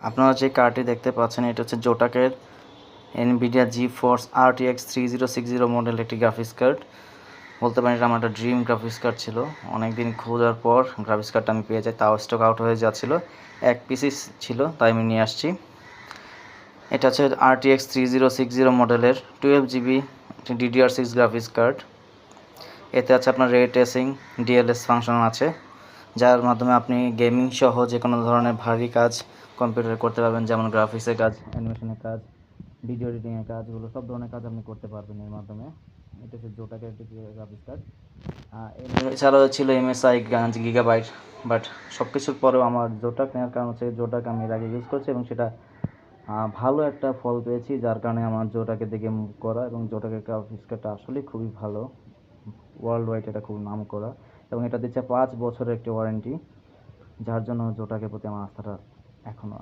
আপনারা যে কার্ডটি দেখতে পাচ্ছেন এটা হচ্ছে জোটাকের NVIDIA GeForce RTX 3060 মডেল একটি গ্রাফিক্স কার্ড। বলতে পারেন এটা আমার একটা ড্রিম গ্রাফিক্স কার্ড ছিল। অনেকদিন খোঁজার পর গ্রাফিক্স কার্ডটা আমি পেয়ে যাই, তাও স্টক আউট হয়ে যাচ্ছিলো, এক পিসই ছিল, তাই আমি নিয়ে আসছি। এটা হচ্ছে RTX 3060 মডেলের 12GB DDR6 গ্রাফিক্স কার্ড। এতে আছে আপনার রে ট্রেসিং, DLS ফাংশন আছে, যার মাধ্যমে আপনি গেমিং সহ যে কোনো ধরনের ভারী কাজ কম্পিউটারে করতে পারবেন, যেমন গ্রাফিক্সের কাজ, অ্যানিমেশনের কাজ, ভিডিও এডিটিংয়ের কাজগুলো সব ধরনের কাজ আপনি করতে পারবেন এর মাধ্যমে। এটা হচ্ছে জোটাকের একটি গ্রাফিক্স কার্ড। এছাড়াও ছিল MSI গিগাবাইট, বাট সব কিছুর পরেও আমার জোটাক নেওয়ার কারণ হচ্ছে জোটাক আমি এর আগে ইউজ করছি এবং সেটা ভালো একটা ফল পেয়েছি, যার কারণে আমার জোটাকের দিকে মুভ করা। এবং জোটাকের গ্রাফিক্স কার্ডটা আসলেই খুবই ভালো, ওয়ার্ল্ড ওয়াইড এটা খুব নাম করা, এবং এটা দিচ্ছে 5 বছরের একটি ওয়ারেন্টি, যার জন্য জোটাকের প্রতি আমার আস্থাটা এখনও